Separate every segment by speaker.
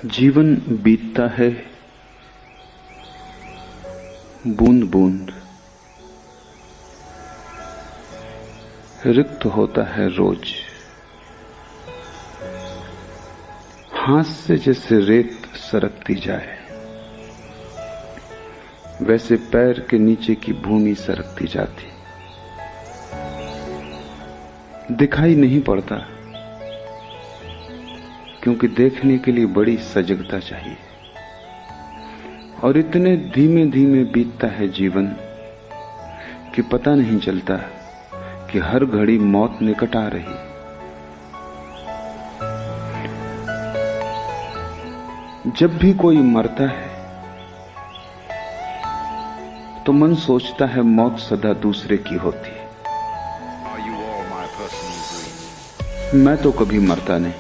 Speaker 1: जीवन बीतता है बूंद बूंद, रिक्त होता है रोज। हाथ से जैसे रेत सरकती जाए, वैसे पैर के नीचे की भूमि सरकती जाती। दिखाई नहीं पड़ता, क्योंकि देखने के लिए बड़ी सजगता चाहिए। और इतने धीमे धीमे बीतता है जीवन कि पता नहीं चलता कि हर घड़ी मौत निकट आ रही। जब भी कोई मरता है तो मन सोचता है मौत सदा दूसरे की होती। मैं तो कभी मरता नहीं,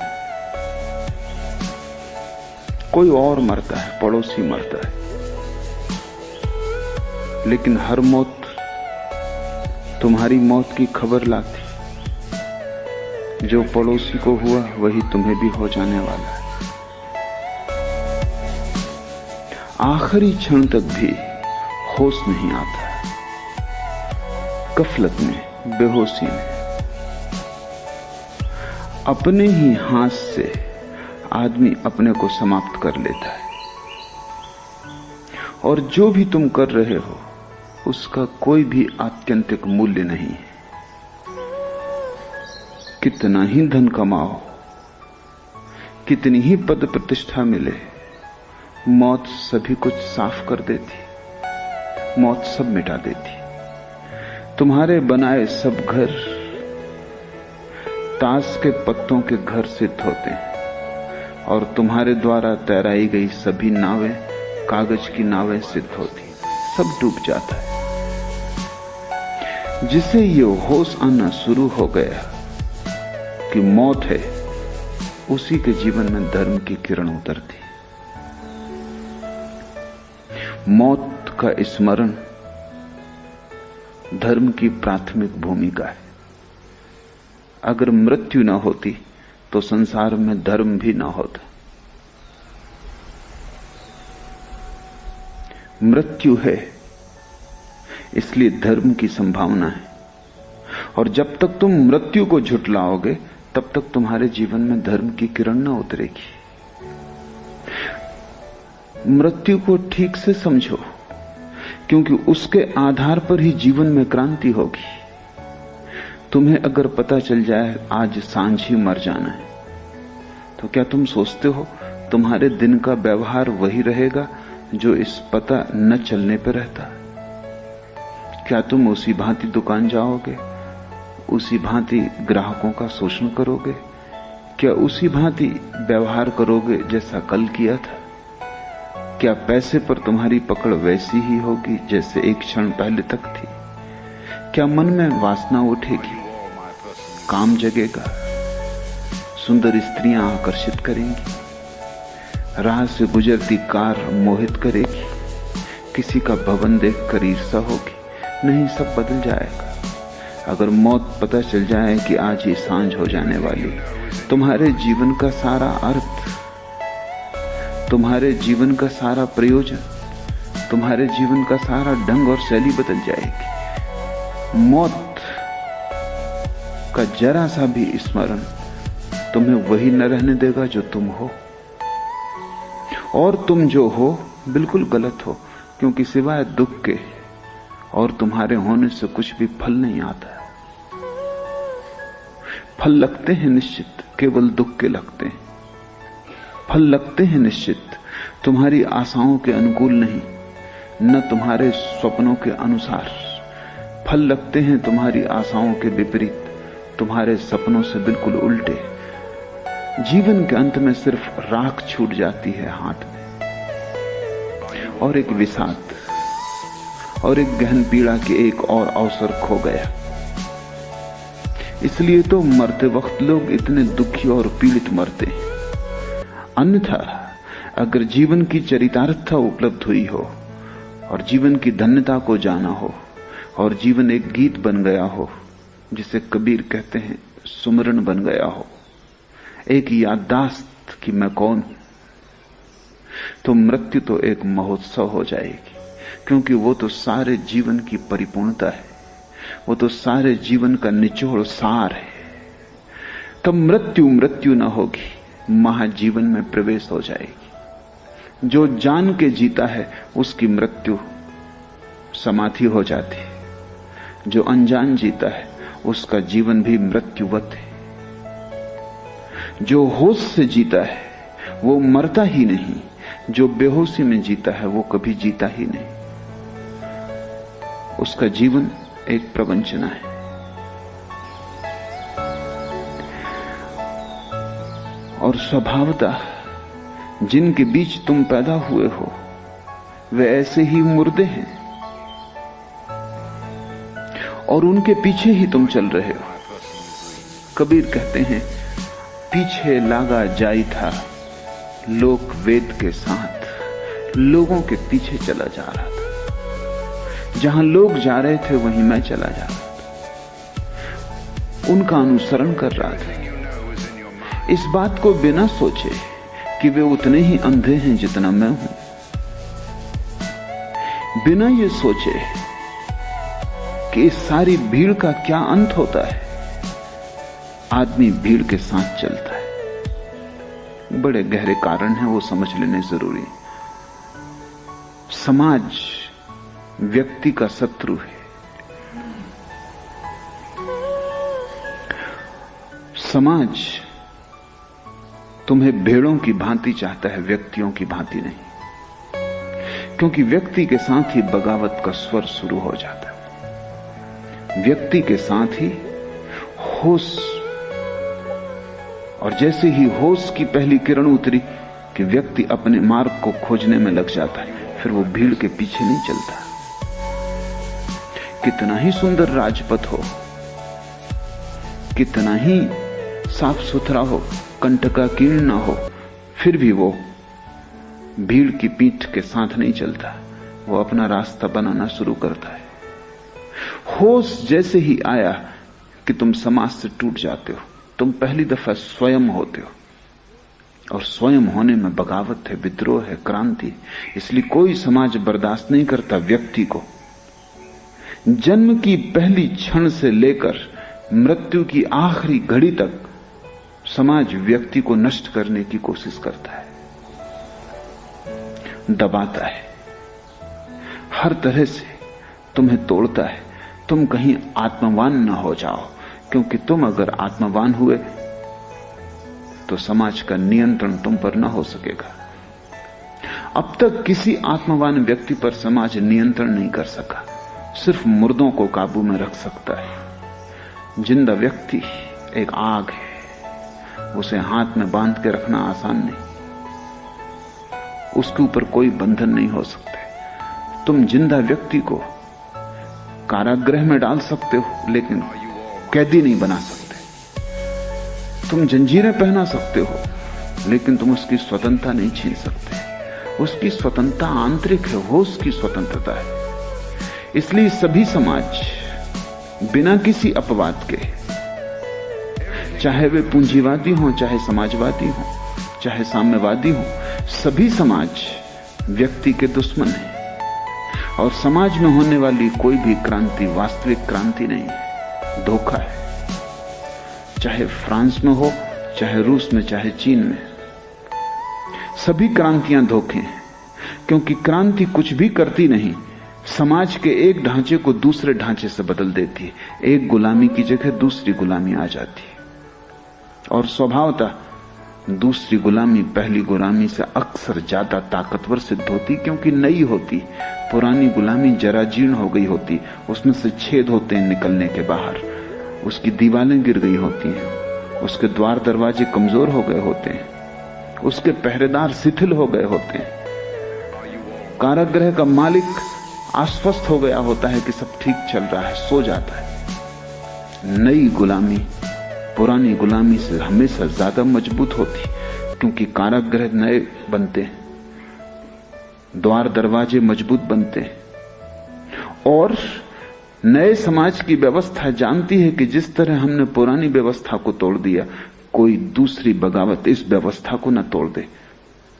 Speaker 1: कोई और मरता है, पड़ोसी मरता है। लेकिन हर मौत तुम्हारी मौत की खबर लाती। जो पड़ोसी को हुआ वही तुम्हें भी हो जाने वाला है। आखिरी क्षण तक भी होश नहीं आता, गफलत में, बेहोशी में। अपने ही हाथ से आदमी अपने को समाप्त कर लेता है। और जो भी तुम कर रहे हो उसका कोई भी आत्यंतिक मूल्य नहीं है। कितना ही धन कमाओ, कितनी ही पद प्रतिष्ठा मिले, मौत सभी कुछ साफ कर देती। मौत सब मिटा देती। तुम्हारे बनाए सब घर ताश के पत्तों के घर सिद्ध होते हैं, और तुम्हारे द्वारा तैराई गई सभी नावें कागज की नावें सिद्ध होती। सब डूब जाता है। जिसे ये होश आना शुरू हो गया कि मौत है, उसी के जीवन में धर्म की किरण उतरती। मौत का स्मरण धर्म की प्राथमिक भूमिका है। अगर मृत्यु न होती तो संसार में धर्म भी ना होता। मृत्यु है, इसलिए धर्म की संभावना है। और जब तक तुम मृत्यु को झुठलाओगे तब तक तुम्हारे जीवन में धर्म की किरण न उतरेगी। मृत्यु को ठीक से समझो, क्योंकि उसके आधार पर ही जीवन में क्रांति होगी। तुम्हें अगर पता चल जाए आज सांझ ही मर जाना है, तो क्या तुम सोचते हो तुम्हारे दिन का व्यवहार वही रहेगा जो इस पता न चलने पर रहता? क्या तुम उसी भांति दुकान जाओगे, उसी भांति ग्राहकों का शोषण करोगे? क्या उसी भांति व्यवहार करोगे जैसा कल किया था? क्या पैसे पर तुम्हारी पकड़ वैसी ही होगी जैसे एक क्षण पहले तक थी? क्या मन में वासना उठेगी, काम जगेगा, सुंदर स्त्रियां आकर्षित करेंगी, राह से गुजरती कार मोहित करेगी, किसी का भवन देखकर ईर्ष्या होगी? नहीं, सब बदल जाएगा। अगर मौत पता चल जाए कि आज ही सांझ हो जाने वाली, तुम्हारे जीवन का सारा अर्थ, तुम्हारे जीवन का सारा प्रयोजन, तुम्हारे जीवन का सारा ढंग और शैली बदल जाएगी। मौत का जरा सा भी स्मरण तुम्हें वही न रहने देगा जो तुम हो। और तुम जो हो बिल्कुल गलत हो, क्योंकि सिवाय दुख के और तुम्हारे होने से कुछ भी फल नहीं आता। फल लगते हैं निश्चित, केवल दुख के लगते हैं। फल लगते हैं निश्चित, तुम्हारी आशाओं के अनुकूल नहीं, न तुम्हारे स्वप्नों के अनुसार। फल लगते हैं तुम्हारी आशाओं के विपरीत, तुम्हारे सपनों से बिल्कुल उल्टे। जीवन के अंत में सिर्फ राख छूट जाती है हाथ में, और एक विषाद और एक गहन पीड़ा के एक और अवसर खो गया। इसलिए तो मरते वक्त लोग इतने दुखी और पीड़ित मरते हैं। अन्यथा अगर जीवन की चरितार्थता उपलब्ध हुई हो और जीवन की धन्यता को जाना हो और जीवन एक गीत बन गया हो, जिसे कबीर कहते हैं सुमरन बन गया हो, एक याददाश्त कि मैं कौन हूं, तो मृत्यु तो एक महोत्सव हो जाएगी, क्योंकि वो तो सारे जीवन की परिपूर्णता है, वो तो सारे जीवन का निचोड़ सार है। तब मृत्यु मृत्यु न होगी, महाजीवन में प्रवेश हो जाएगी। जो जान के जीता है उसकी मृत्यु समाधि हो जाती है, जो अनजान जीता है उसका जीवन भी मृत्युवत है। जो होश से जीता है वो मरता ही नहीं, जो बेहोशी में जीता है वो कभी जीता ही नहीं। उसका जीवन एक प्रवंचना है। और स्वभावतः जिनके बीच तुम पैदा हुए हो वे ऐसे ही मुर्दे हैं और उनके पीछे ही तुम चल रहे हो। कबीर कहते हैं, पीछे लागा जाई था लोक वेद के साथ, लोगों के पीछे चला जा रहा था। जहां लोग जा रहे थे वहीं मैं चला जा रहा था, उनका अनुसरण कर रहा था। इस बात को बिना सोचे कि वे उतने ही अंधे हैं जितना मैं हूं, बिना ये सोचे कि इस सारी भीड़ का क्या अंत होता है, आदमी भीड़ के साथ चलता है। बड़े गहरे कारण हैं, वो समझ लेने जरूरी है। समाज व्यक्ति का शत्रु है। समाज तुम्हें भेड़ों की भांति चाहता है, व्यक्तियों की भांति नहीं, क्योंकि व्यक्ति के साथ ही बगावत का स्वर शुरू हो जाता है। व्यक्ति के साथ ही होश, और जैसे ही होश की पहली किरण उतरी कि व्यक्ति अपने मार्ग को खोजने में लग जाता है, फिर वो भीड़ के पीछे नहीं चलता। कितना ही सुंदर राजपथ हो, कितना ही साफ सुथरा हो, कंटकाकीर्ण ना हो, फिर भी वो भीड़ की पीठ के साथ नहीं चलता, वो अपना रास्ता बनाना शुरू करता है। होश जैसे ही आया कि तुम समाज से टूट जाते हो, तुम पहली दफा स्वयं होते हो, और स्वयं होने में बगावत है, विद्रोह है, क्रांति। इसलिए कोई समाज बर्दाश्त नहीं करता व्यक्ति को। जन्म की पहली क्षण से लेकर मृत्यु की आखिरी घड़ी तक समाज व्यक्ति को नष्ट करने की कोशिश करता है, दबाता है, हर तरह से तुम्हें तोड़ता है। तुम कहीं आत्मवान न हो जाओ, क्योंकि तुम अगर आत्मवान हुए तो समाज का नियंत्रण तुम पर न हो सकेगा। अब तक किसी आत्मवान व्यक्ति पर समाज नियंत्रण नहीं कर सका, सिर्फ मुर्दों को काबू में रख सकता है। जिंदा व्यक्ति एक आग है, उसे हाथ में बांध के रखना आसान नहीं, उसके ऊपर कोई बंधन नहीं हो सकते। तुम जिंदा व्यक्ति को कारागृह में डाल सकते हो, लेकिन कैदी नहीं बना सकते। तुम जंजीरें पहना सकते हो, लेकिन तुम उसकी स्वतंत्रता नहीं छीन सकते। उसकी स्वतंत्रता आंतरिक है, वो उसकी स्वतंत्रता है। इसलिए सभी समाज बिना किसी अपवाद के, चाहे वे पूंजीवादी हों, चाहे समाजवादी हों, चाहे साम्यवादी हों, सभी समाज व्यक्ति के दुश्मन हैं। और समाज में होने वाली कोई भी क्रांति वास्तविक क्रांति नहीं है, धोखा है। चाहे फ्रांस में हो, चाहे रूस में, चाहे चीन में, सभी क्रांतियां धोखे हैं। क्योंकि क्रांति कुछ भी करती नहीं, समाज के एक ढांचे को दूसरे ढांचे से बदल देती है। एक गुलामी की जगह दूसरी गुलामी आ जाती है, और स्वभावतः दूसरी गुलामी पहली गुलामी से अक्सर ज्यादा ताकतवर सिद्ध होती, क्योंकि नई होती। पुरानी गुलामी जरा जीर्ण हो गई होती, उसमें से छेद होते हैं निकलने के बाहर, उसकी दीवारें गिर गई होती हैं, उसके द्वार दरवाजे कमजोर हो गए होते हैं, उसके पहरेदार शिथिल हो गए होते हैं, कारागृह का मालिक आश्वस्त हो गया होता है कि सब ठीक चल रहा है, सो जाता है। नई गुलामी पुरानी गुलामी से हमेशा ज्यादा मजबूत होती, क्योंकि कारागृह नए बनते हैं, द्वार दरवाजे मजबूत बनते हैं। और नए समाज की व्यवस्था जानती है कि जिस तरह हमने पुरानी व्यवस्था को तोड़ दिया, कोई दूसरी बगावत इस व्यवस्था को न तोड़ दे।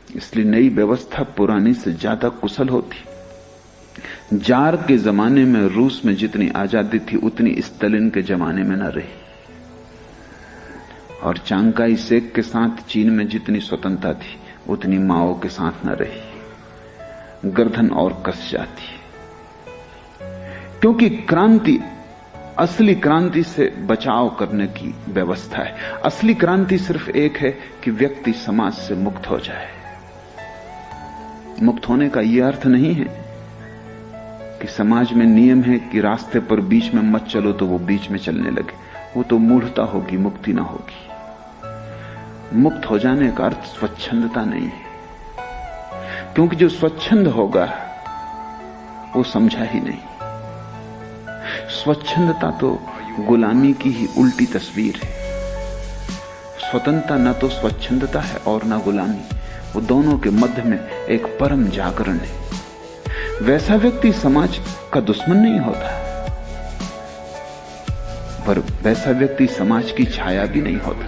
Speaker 1: इसलिए नई व्यवस्था पुरानी से ज्यादा कुशल होती। जार के जमाने में रूस में जितनी आजादी थी उतनी स्टालिन के जमाने में न रही, और चांगकाई शेक के साथ चीन में जितनी स्वतंत्रता थी उतनी माओ के साथ न रही। गर्दन और कस जाती, क्योंकि क्रांति असली क्रांति से बचाव करने की व्यवस्था है। असली क्रांति सिर्फ एक है कि व्यक्ति समाज से मुक्त हो जाए। मुक्त होने का यह अर्थ नहीं है कि समाज में नियम है कि रास्ते पर बीच में मत चलो तो वो बीच में चलने लगे। वो तो मूढ़ता होगी, मुक्ति ना होगी। मुक्त हो जाने का अर्थ स्वच्छंदता नहीं है, क्योंकि जो स्वच्छंद होगा वो समझा ही नहीं। स्वच्छंदता तो गुलामी की ही उल्टी तस्वीर है। स्वतंत्रता न तो स्वच्छंदता है और न गुलामी, वो दोनों के मध्य में एक परम जागरण है। वैसा व्यक्ति समाज का दुश्मन नहीं होता, पर वैसा व्यक्ति समाज की छाया भी नहीं होता।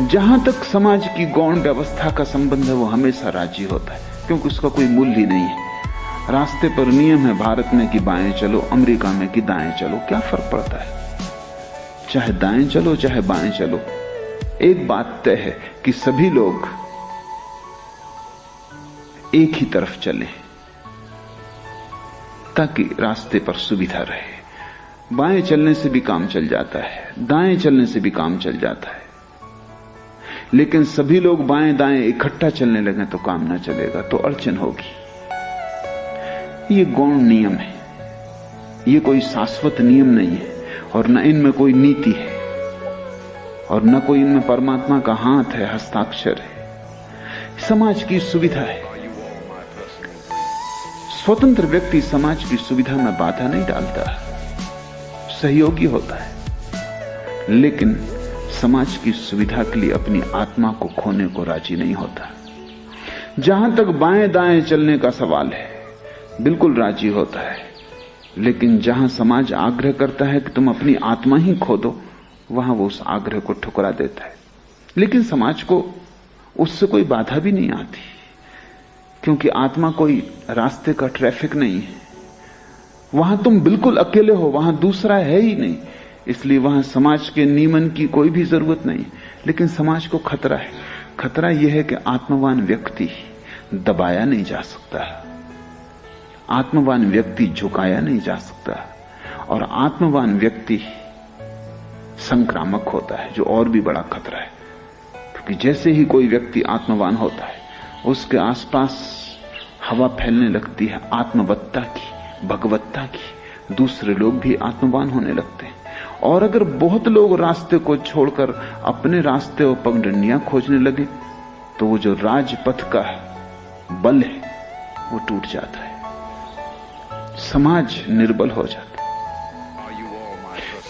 Speaker 1: जहां तक समाज की गौण व्यवस्था का संबंध है वो हमेशा राजी होता है, क्योंकि उसका कोई मूल्य ही नहीं है। रास्ते पर नियम है भारत में कि बाएं चलो, अमेरिका में कि दाएं चलो, क्या फर्क पड़ता है? चाहे दाएं चलो चाहे बाएं चलो, एक बात तय है कि सभी लोग एक ही तरफ चलें ताकि रास्ते पर सुविधा रहे। बाएं चलने से भी काम चल जाता है, दाएं चलने से भी काम चल जाता है, लेकिन सभी लोग बाएं दाएं इकट्ठा चलने लगे तो काम ना चलेगा, तो अड़चन होगी। ये गौण नियम है, ये कोई शाश्वत नियम नहीं है, और न इनमें कोई नीति है, और न कोई इनमें परमात्मा का हाथ है, हस्ताक्षर है। समाज की सुविधा है। स्वतंत्र व्यक्ति समाज की सुविधा में बाधा नहीं डालता, सहयोगी होता है, लेकिन समाज की सुविधा के लिए अपनी आत्मा को खोने को राजी नहीं होता। जहां तक बाएं दाएं चलने का सवाल है बिल्कुल राजी होता है, लेकिन जहां समाज आग्रह करता है कि तुम अपनी आत्मा ही खो दो, वहां वो उस आग्रह को ठुकरा देता है। लेकिन समाज को उससे कोई बाधा भी नहीं आती, क्योंकि आत्मा कोई रास्ते का ट्रैफिक नहीं है। वहां तुम बिल्कुल अकेले हो, वहां दूसरा है ही नहीं, इसलिए वहां समाज के नियमन की कोई भी जरूरत नहीं। लेकिन समाज को खतरा है। खतरा यह है कि आत्मवान व्यक्ति दबाया नहीं जा सकता, आत्मवान व्यक्ति झुकाया नहीं जा सकता, और आत्मवान व्यक्ति संक्रामक होता है, जो और भी बड़ा खतरा है। क्योंकि जैसे ही कोई व्यक्ति आत्मवान होता है, उसके आसपास हवा फैलने लगती है आत्मवत्ता की, भगवत्ता की। दूसरे लोग भी आत्मवान होने लगते हैं, और अगर बहुत लोग रास्ते को छोड़कर अपने रास्ते और पगडंडियां खोजने लगे, तो वो जो राजपथ का बल है वो टूट जाता है, समाज निर्बल हो जाता है।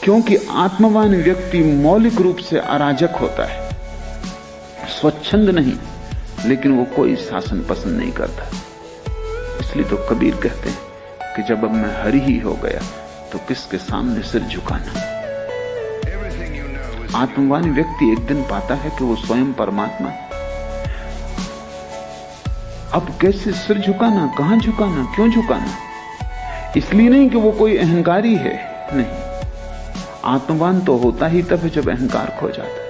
Speaker 1: क्योंकि आत्मवान व्यक्ति मौलिक रूप से अराजक होता है, स्वच्छंद नहीं, लेकिन वो कोई शासन पसंद नहीं करता। इसलिए तो कबीर कहते हैं कि जब अब मैं हरि ही हो गया तो किसके सामने सिर झुकाना। आत्मवान व्यक्ति एक दिन पाता है कि वो स्वयं परमात्मा है। अब कैसे सिर झुकाना, कहां झुकाना, क्यों झुकाना? इसलिए नहीं कि वो कोई अहंकारी है, नहीं। आत्मवान तो होता ही तब है जब अहंकार खो जाता है।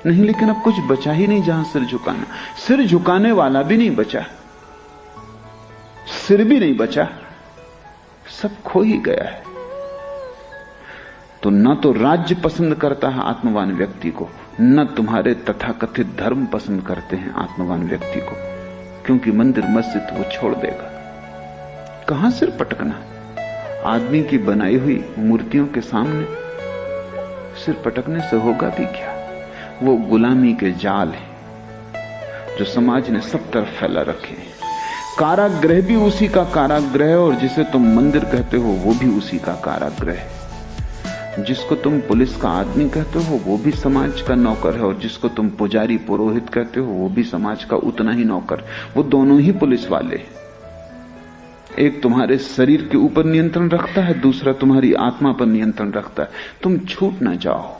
Speaker 1: नहीं, लेकिन अब कुछ बचा ही नहीं जहां सिर झुकाना। सिर झुकाने वाला भी नहीं बचा, सिर भी नहीं बचा, सब खो ही गया है। तो न तो राज्य पसंद करता है आत्मवान व्यक्ति को, न तुम्हारे तथाकथित धर्म पसंद करते हैं आत्मवान व्यक्ति को, क्योंकि मंदिर मस्जिद वो छोड़ देगा। कहां सिर पटकना? आदमी की बनाई हुई मूर्तियों के सामने सिर पटकने से होगा भी क्या? वो गुलामी के जाल है जो समाज ने सब तरफ फैला रखे हैं। कारागृह भी उसी का कारागृह है, और जिसे तुम मंदिर कहते हो वो भी उसी का कारागृह है। जिसको तुम पुलिस का आदमी कहते हो वो भी समाज का नौकर है, और जिसको तुम पुजारी पुरोहित कहते हो वो भी समाज का उतना ही नौकर। वो दोनों ही पुलिस वाले हैं। एक तुम्हारे शरीर के ऊपर नियंत्रण रखता है, दूसरा तुम्हारी आत्मा पर नियंत्रण रखता है। तुम छूट ना जाओ।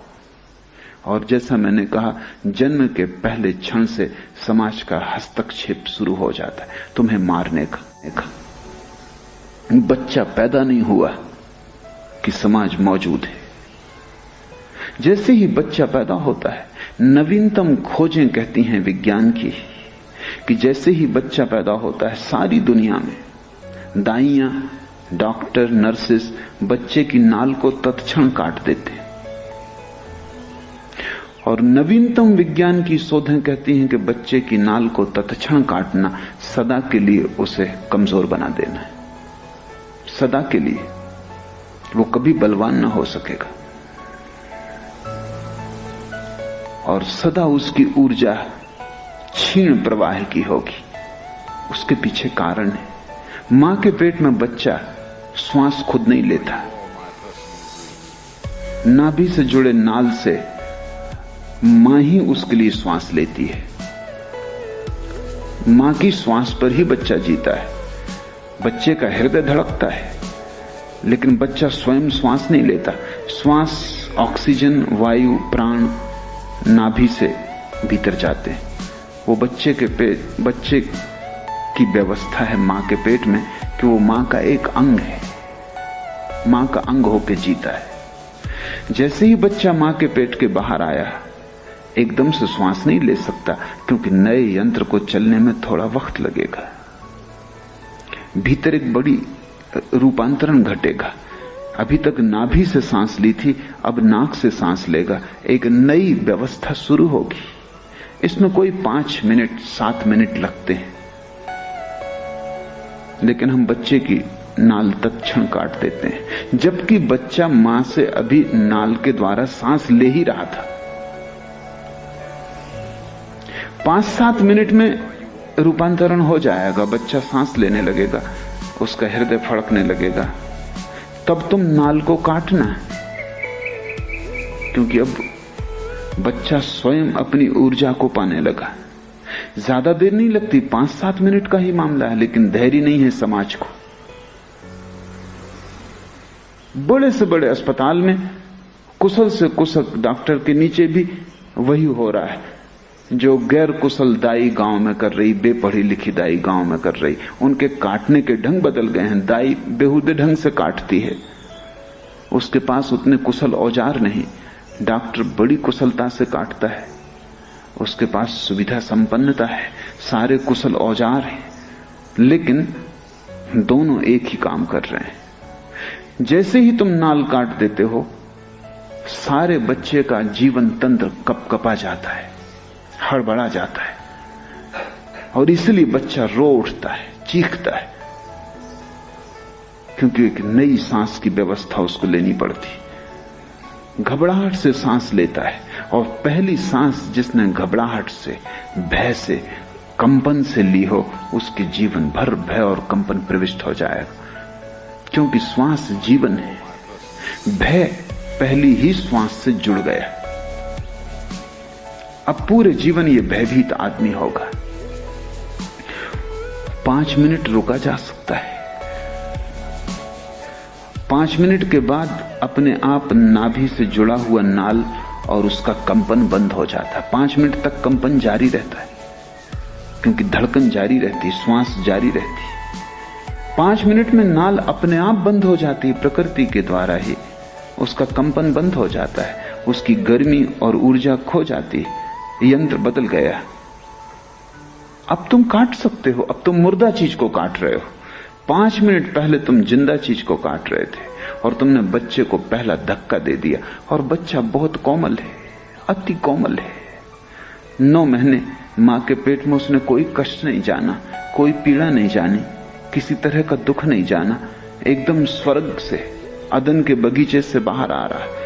Speaker 1: और जैसा मैंने कहा, जन्म के पहले क्षण से समाज का हस्तक्षेप शुरू हो जाता है तुम्हें मारने का। बच्चा पैदा नहीं हुआ कि समाज मौजूद है। जैसे ही बच्चा पैदा होता है, नवीनतम खोजें कहती हैं विज्ञान की कि जैसे ही बच्चा पैदा होता है, सारी दुनिया में दाइयां, डॉक्टर, नर्सेस बच्चे की नाल को तत्क्षण काट देते हैं। और नवीनतम विज्ञान की शोधें कहती हैं कि बच्चे की नाल को तत्क्षण काटना सदा के लिए उसे कमजोर बना देना है। सदा के लिए वो कभी बलवान ना हो सकेगा और सदा उसकी ऊर्जा क्षीण प्रवाह की होगी। उसके पीछे कारण है, मां के पेट में बच्चा श्वास खुद नहीं लेता, नाभि से जुड़े नाल से मां ही उसके लिए श्वास लेती है। मां की श्वास पर ही बच्चा जीता है। बच्चे का हृदय धड़कता है, लेकिन बच्चा स्वयं श्वास नहीं लेता। श्वास, ऑक्सीजन, वायु, प्राण नाभि से भीतर जाते हैं। वो बच्चे की व्यवस्था है मां के पेट में कि वो मां का एक अंग है, मां का अंग होकर जीता है। जैसे ही बच्चा मां के पेट के बाहर आया, एकदम से श्वास नहीं ले सकता, क्योंकि नए यंत्र को चलने में थोड़ा वक्त लगेगा। भीतर एक बड़ी रूपांतरण घटेगा। अभी तक नाभि से सांस ली थी, अब नाक से सांस लेगा। एक नई व्यवस्था शुरू होगी। इसमें कोई 5 मिनट 7 मिनट लगते हैं, लेकिन हम बच्चे की नाल तत्क्षण काट देते हैं, जबकि बच्चा मां से अभी नाल के द्वारा सांस ले ही रहा था। 5-7 मिनट में रूपांतरण हो जाएगा, बच्चा सांस लेने लगेगा, उसका हृदय फड़कने लगेगा। तब तुम नाल को काटना, क्योंकि अब बच्चा स्वयं अपनी ऊर्जा को पाने लगा। ज्यादा देर नहीं लगती, 5-7 मिनट का ही मामला है, लेकिन धैर्य नहीं है समाज को। बड़े से बड़े अस्पताल में कुशल से कुशल डॉक्टर के नीचे भी वही हो रहा है जो गैर कुशल दाई गांव में कर रही, बेपढ़ी लिखी दाई गांव में कर रही। उनके काटने के ढंग बदल गए हैं। दाई बेहुदे ढंग से काटती है, उसके पास उतने कुशल औजार नहीं। डॉक्टर बड़ी कुशलता से काटता है, उसके पास सुविधा संपन्नता है, सारे कुशल औजार हैं, लेकिन दोनों एक ही काम कर रहे हैं। जैसे ही तुम नाल काट देते हो, सारे बच्चे का जीवन तंत्र कपकपा जाता है, हड़बड़ा जाता है, और इसलिए बच्चा रो उठता है, चीखता है, क्योंकि एक नई सांस की व्यवस्था उसको लेनी पड़ती। घबराहट से सांस लेता है, और पहली सांस जिसने घबराहट से, भय से, कंपन से ली हो, उसके जीवन भर भय और कंपन प्रविष्ट हो जाएगा, क्योंकि श्वास जीवन है। भय पहली ही श्वास से जुड़ गया। अब पूरे जीवन ये भयभीत आदमी होगा। 5 मिनट रुका जा सकता है। 5 मिनट के बाद अपने आप नाभि से जुड़ा हुआ नाल और उसका कंपन बंद हो जाता है। 5 मिनट तक कंपन जारी रहता है, क्योंकि धड़कन जारी रहती, श्वास जारी रहती। 5 मिनट में नाल अपने आप बंद हो जाती है, प्रकृति के द्वारा ही उसका कंपन बंद हो जाता है, उसकी गर्मी और ऊर्जा खो जाती है। यंत्र बदल गया। अब तुम काट सकते हो, अब तुम मुर्दा चीज को काट रहे हो। 5 मिनट पहले तुम जिंदा चीज को काट रहे थे, और तुमने बच्चे को पहला धक्का दे दिया। और बच्चा बहुत कोमल है, अति कोमल है। 9 महीने मां के पेट में उसने कोई कष्ट नहीं जाना, कोई पीड़ा नहीं जानी, किसी तरह का दुख नहीं जाना। एकदम स्वर्ग से, अदन के बगीचे से बाहर आ रहा है,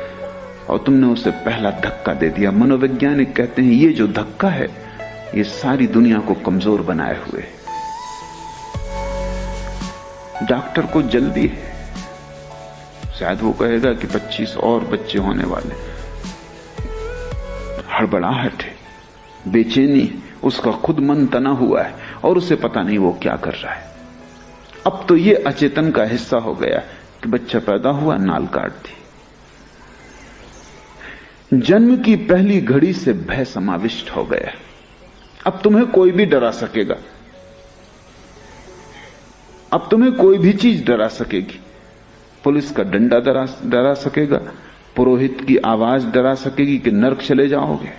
Speaker 1: और तुमने उसे पहला धक्का दे दिया। मनोवैज्ञानिक कहते हैं ये जो धक्का है, ये सारी दुनिया को कमजोर बनाए हुए। डॉक्टर को जल्दी है, शायद वो कहेगा कि 25 और बच्चे होने वाले। हड़बड़ाहट है, बेचैनी, उसका खुद मन तना हुआ है, और उसे पता नहीं वो क्या कर रहा है। अब तो ये अचेतन का हिस्सा हो गया कि बच्चा पैदा हुआ, नाल काट दी। जन्म की पहली घड़ी से भय समाविष्ट हो गया। अब तुम्हें कोई भी डरा सकेगा, अब तुम्हें कोई भी चीज डरा सकेगी। पुलिस का डंडा डरा सकेगा, पुरोहित की आवाज डरा सकेगी कि नरक चले जाओगे।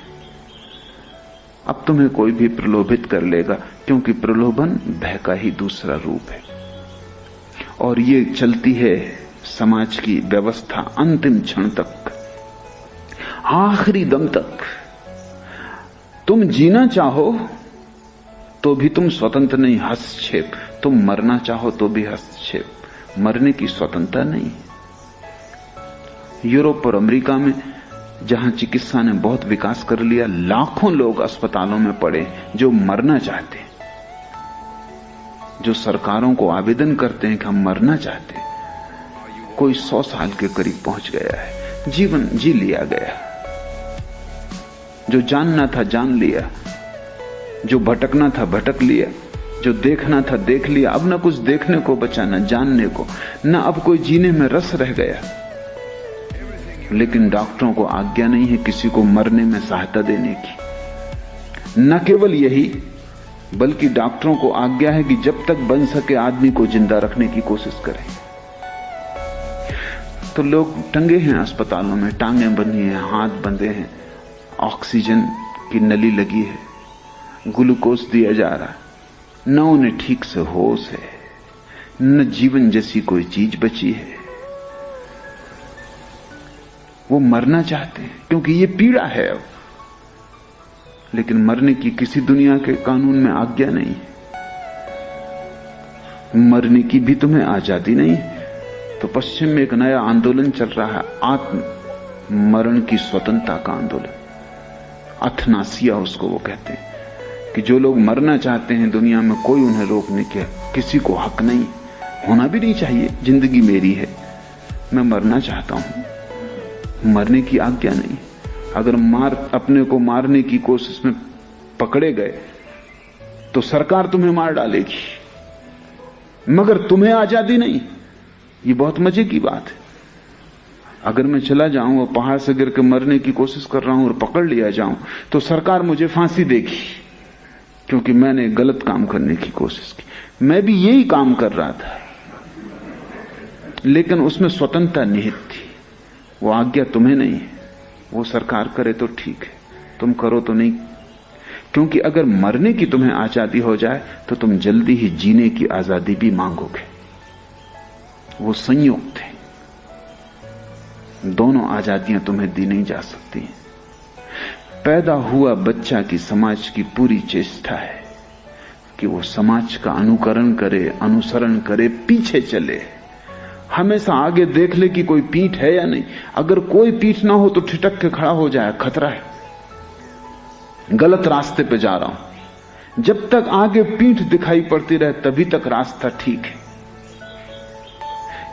Speaker 1: अब तुम्हें कोई भी प्रलोभित कर लेगा, क्योंकि प्रलोभन भय का ही दूसरा रूप है। और ये चलती है समाज की व्यवस्था अंतिम क्षण तक, आखिरी दम तक। तुम जीना चाहो तो भी तुम स्वतंत्र नहीं, हस्तक्षेप। तुम मरना चाहो तो भी हस्तक्षेप। मरने की स्वतंत्रता नहीं। यूरोप और अमेरिका में जहां चिकित्सा ने बहुत विकास कर लिया, लाखों लोग अस्पतालों में पड़े जो मरना चाहते हैं, जो सरकारों को आवेदन करते हैं कि हम मरना चाहते हैं। कोई 100 साल के करीब पहुंच गया है, जीवन जी लिया गया। जो जानना था जान लिया, जो भटकना था भटक लिया, जो देखना था देख लिया। अब न कुछ देखने को बचा, न जानने को, न अब कोई जीने में रस रह गया। लेकिन डॉक्टरों को आज्ञा नहीं है किसी को मरने में सहायता देने की। न केवल यही, बल्कि डॉक्टरों को आज्ञा है कि जब तक बन सके आदमी को जिंदा रखने की कोशिश करें। तो लोग टंगे हैं अस्पतालों में, टांगें बंधी हैं, हाथ बंधे हैं, ऑक्सीजन की नली लगी है, ग्लूकोज दिया जा रहा है। न उन्हें ठीक से होश है, न जीवन जैसी कोई चीज बची है। वो मरना चाहते हैं क्योंकि ये पीड़ा है अब। लेकिन मरने की किसी दुनिया के कानून में आज्ञा नहीं है। मरने की भी तुम्हें आजादी नहीं। तो पश्चिम में एक नया आंदोलन चल रहा है, आत्म मरण की स्वतंत्रता का आंदोलन। अथनासिया उसको वो कहते हैं कि जो लोग मरना चाहते हैं दुनिया में, कोई उन्हें रोकने के किसी को हक नहीं, होना भी नहीं चाहिए। जिंदगी मेरी है, मैं मरना चाहता हूं, मरने की आज्ञा नहीं। अगर अपने को मारने की कोशिश में पकड़े गए तो सरकार तुम्हें मार डालेगी, मगर तुम्हें आजादी नहीं। ये बहुत मजे की बात है। अगर मैं चला जाऊं और पहाड़ से गिर के मरने की कोशिश कर रहा हूं और पकड़ लिया जाऊं, तो सरकार मुझे फांसी देगी, क्योंकि मैंने गलत काम करने की कोशिश की। मैं भी यही काम कर रहा था, लेकिन उसमें स्वतंत्रता निहित थी। वो आज्ञा तुम्हें नहीं है। वो सरकार करे तो ठीक है, तुम करो तो नहीं। क्योंकि अगर मरने की तुम्हें आजादी हो जाए तो तुम जल्दी ही जीने की आजादी भी मांगोगे। वो संयुक्त है, दोनों आजादियां तुम्हें दी नहीं जा सकती। पैदा हुआ बच्चा की समाज की पूरी चेष्टा है कि वो समाज का अनुकरण करे, अनुसरण करे, पीछे चले, हमेशा आगे देख ले कि कोई पीठ है या नहीं। अगर कोई पीठ ना हो तो ठिठक के खड़ा हो जाए, खतरा है, गलत रास्ते पे जा रहा हूं। जब तक आगे पीठ दिखाई पड़ती रहे तभी तक रास्ता ठीक है।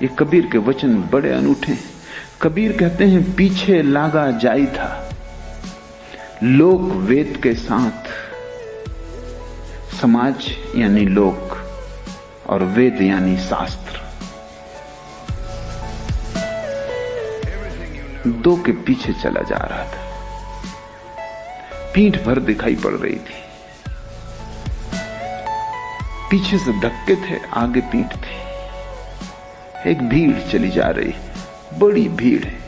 Speaker 1: ये कबीर के वचन बड़े अनूठे हैं। कबीर कहते हैं, पीछे लागा जाई था लोक वेद के साथ। समाज यानी लोक और वेद यानी शास्त्र, दो के पीछे चला जा रहा था। पीठ भर दिखाई पड़ रही थी, पीछे से धक्के थे, आगे पीठ थी। एक भीड़ चली जा रही, बड़ी भीड़ है,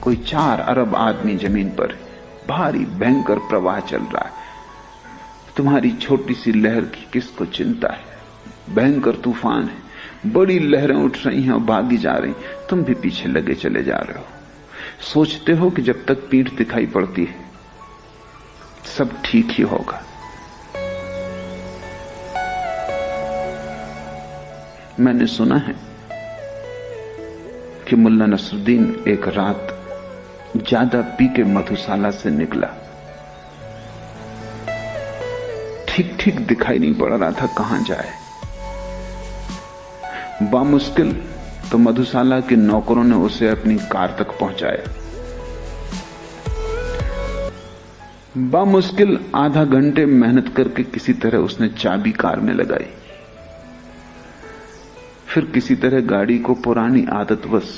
Speaker 1: कोई 4 अरब आदमी जमीन पर, भारी भयंकर प्रवाह चल रहा है। तुम्हारी छोटी सी लहर की किसको चिंता है? भयंकर तूफान है, बड़ी लहरें उठ रही हैं और भागी जा रही, तुम भी पीछे लगे चले जा रहे हो। सोचते हो कि जब तक पीठ दिखाई पड़ती है सब ठीक ही होगा। मैंने सुना है कि मुल्ला नसरुद्दीन एक रात ज्यादा पी के मधुशाला से निकला। ठीक ठीक दिखाई नहीं पड़ रहा था कहां जाए। बामुश्किल तो मधुशाला के नौकरों ने उसे अपनी कार तक पहुंचाया। बामुश्किल आधा घंटे मेहनत करके किसी तरह उसने चाबी कार में लगाई। फिर किसी तरह गाड़ी को पुरानी आदतवश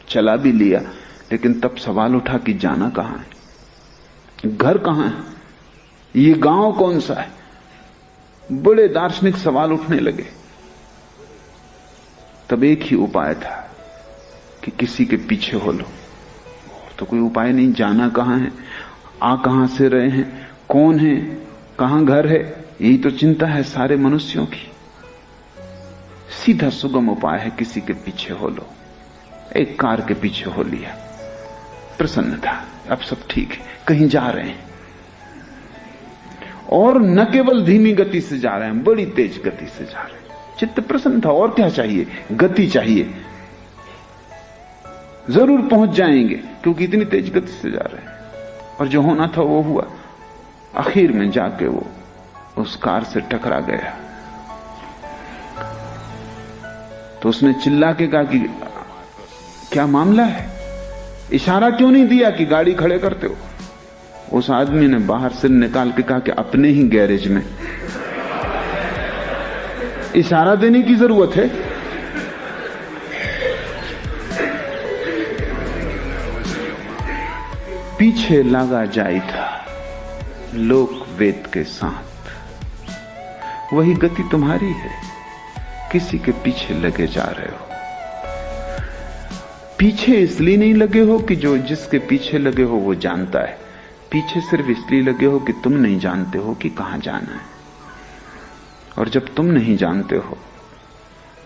Speaker 1: चला भी लिया, लेकिन तब सवाल उठा कि जाना कहां है, घर कहां है, ये गांव कौन सा है। बड़े दार्शनिक सवाल उठने लगे। तब एक ही उपाय था कि किसी के पीछे हो लो। तो कोई उपाय नहीं, जाना कहां है, आ कहां से रहे हैं, कौन है, कहां घर है, यही तो चिंता है सारे मनुष्यों की। सीधा सुगम उपाय है, किसी के पीछे हो लो। एक कार के पीछे हो लिया, प्रसन्न था, अब सब ठीक है, कहीं जा रहे हैं। और न केवल धीमी गति से जा रहे हैं, बड़ी तेज गति से जा रहे हैं। चित्त प्रसन्न था, और क्या चाहिए, गति चाहिए, जरूर पहुंच जाएंगे क्योंकि इतनी तेज गति से जा रहे हैं। और जो होना था वो हुआ। आखिर में जाके वो उस कार से टकरा गया। तो उसने चिल्ला के कहा कि क्या मामला है, इशारा क्यों नहीं दिया कि गाड़ी खड़े करते हो। उस आदमी ने बाहर से निकाल के कहा कि अपने ही गैरेज में। इशारा देने की जरूरत है। पीछे लगा जाई था लोक वेद के साथ। वही गति तुम्हारी है, किसी के पीछे लगे जा रहे हो। पीछे इसलिए नहीं लगे हो कि जो जिसके पीछे लगे हो वो जानता है। पीछे सिर्फ इसलिए लगे हो कि तुम नहीं जानते हो कि कहां जाना है। और जब तुम नहीं जानते हो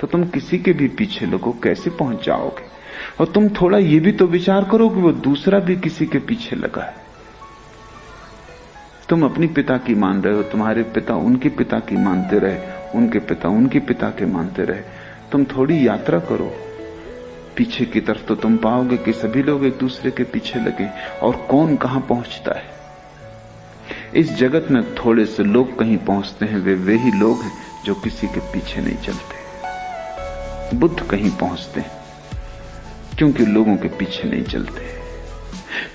Speaker 1: तो तुम किसी के भी पीछे लगो, कैसे पहुंच जाओगे। और तुम थोड़ा ये भी तो विचार करो कि वो दूसरा भी किसी के पीछे लगा है। तुम अपनी पिता की मान रहे हो, तुम्हारे पिता उनके पिता की मानते रहे, उनके पिता उनके पिता के मानते रहे। तुम थोड़ी यात्रा करो पीछे की तरफ, तो तुम पाओगे कि सभी लोग एक दूसरे के पीछे लगे और कौन कहां पहुंचता है। इस जगत में थोड़े से लोग कहीं पहुंचते हैं, वे ही लोग हैं जो किसी के पीछे नहीं चलते। बुद्ध कहीं पहुंचते हैं क्योंकि लोगों के पीछे नहीं चलते।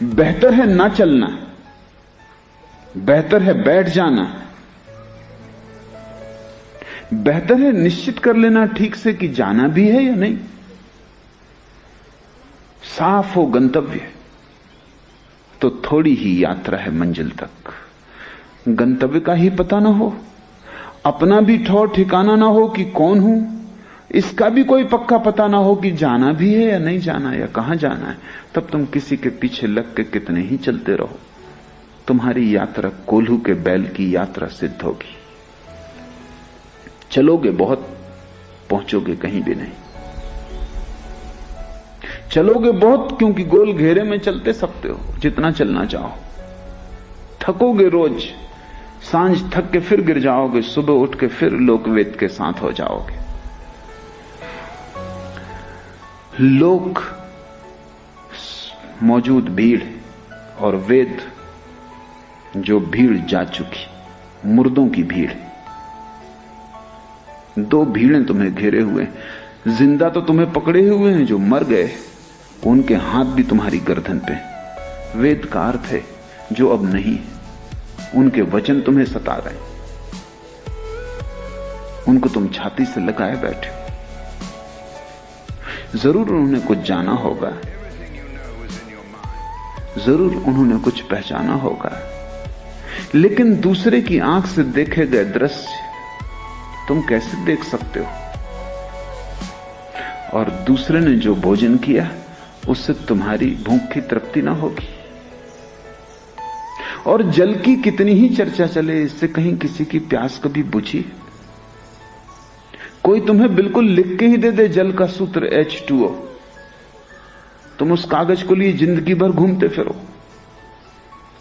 Speaker 1: बेहतर है ना चलना, बेहतर है बैठ जाना, बेहतर है निश्चित कर लेना ठीक से कि जाना भी है या नहीं। साफ हो गंतव्य तो थोड़ी ही यात्रा है मंजिल तक। गंतव्य का ही पता ना हो, अपना भी ठौर ठिकाना ना हो कि कौन हूं, इसका भी कोई पक्का पता ना हो कि जाना भी है या नहीं जाना या कहां जाना है, तब तुम किसी के पीछे लग के कितने ही चलते रहो, तुम्हारी यात्रा कोल्हू के बैल की यात्रा सिद्ध होगी। चलोगे बहुत, पहुंचोगे कहीं भी नहीं। चलोगे बहुत क्योंकि गोल घेरे में चलते सकते हो जितना चलना चाहो। थकोगे रोज, सांझ थक के फिर गिर जाओगे, सुबह उठ के फिर लोकवेद के साथ हो जाओगे। लोक मौजूद भीड़ और वेद जो भीड़ जा चुकी, मुर्दों की भीड़। दो भीड़ें तुम्हें घेरे हुए, जिंदा तो तुम्हें पकड़े हुए हैं, जो मर गए उनके हाथ भी तुम्हारी गर्दन पे। वेद का अर्थ है जो अब नहीं, उनके वचन तुम्हें सता रहे हैं, उनको तुम छाती से लगाए बैठे हो। जरूर उन्होंने कुछ जाना होगा, जरूर उन्होंने कुछ पहचाना होगा, लेकिन दूसरे की आंख से देखे गए दृश्य तुम कैसे देख सकते हो। और दूसरे ने जो भोजन किया उससे तुम्हारी भूख की तृप्ति ना होगी। और जल की कितनी ही चर्चा चले, इससे कहीं किसी की प्यास कभी बुझी। कोई तुम्हें बिल्कुल लिख के ही दे दे जल का सूत्र H2O, तुम उस कागज को लिए जिंदगी भर घूमते फिरो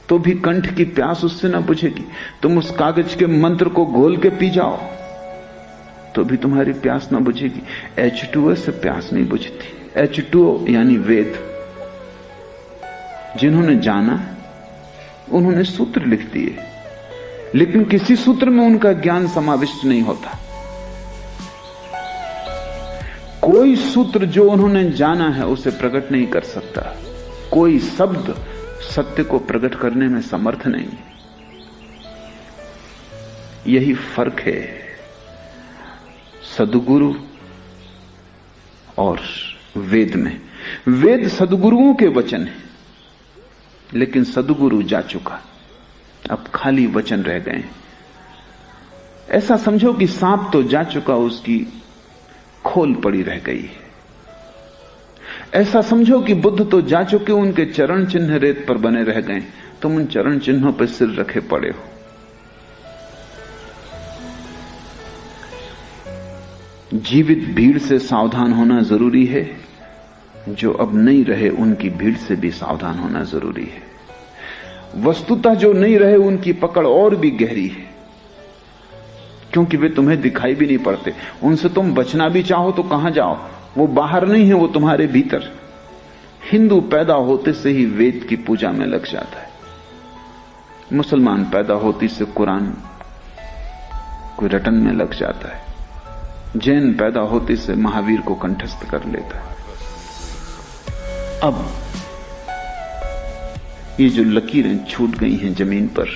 Speaker 1: तो भी कंठ की प्यास उससे ना बुझेगी। तुम उस कागज के मंत्र को घोल के पी जाओ तो भी तुम्हारी प्यास ना बुझेगी। H2O से प्यास नहीं बुझती। H2O यानी वेद। जिन्होंने जाना उन्होंने सूत्र लिख दिए, लेकिन किसी सूत्र में उनका ज्ञान समाविष्ट नहीं होता। कोई सूत्र जो उन्होंने जाना है उसे प्रकट नहीं कर सकता। कोई शब्द सत्य को प्रकट करने में समर्थ नहीं। यही फर्क है सद्गुरु और वेद में। वेद सद्गुरुओं के वचन हैं, लेकिन सद्गुरु जा चुका, अब खाली वचन रह गए। ऐसा समझो कि सांप तो जा चुका, उसकी खोल पड़ी रह गई है। ऐसा समझो कि बुद्ध तो जा चुके, उनके चरण चिन्ह रेत पर बने रह गए, तुम उन चरण चिन्हों पर सिर रखे पड़े हो। जीवित भीड़ से सावधान होना जरूरी है, जो अब नहीं रहे उनकी भीड़ से भी सावधान होना जरूरी है। वस्तुतः जो नहीं रहे उनकी पकड़ और भी गहरी है, क्योंकि वे तुम्हें दिखाई भी नहीं पड़ते। उनसे तुम बचना भी चाहो तो कहां जाओ, वो बाहर नहीं है, वो तुम्हारे भीतर। हिंदू पैदा होते से ही वेद की पूजा में लग जाता है, मुसलमान पैदा होती से कुरान कोई रटन में लग जाता है, जैन पैदा होते से महावीर को कंठस्थ कर लेता है। अब ये जो लकीरें छूट गई हैं जमीन पर,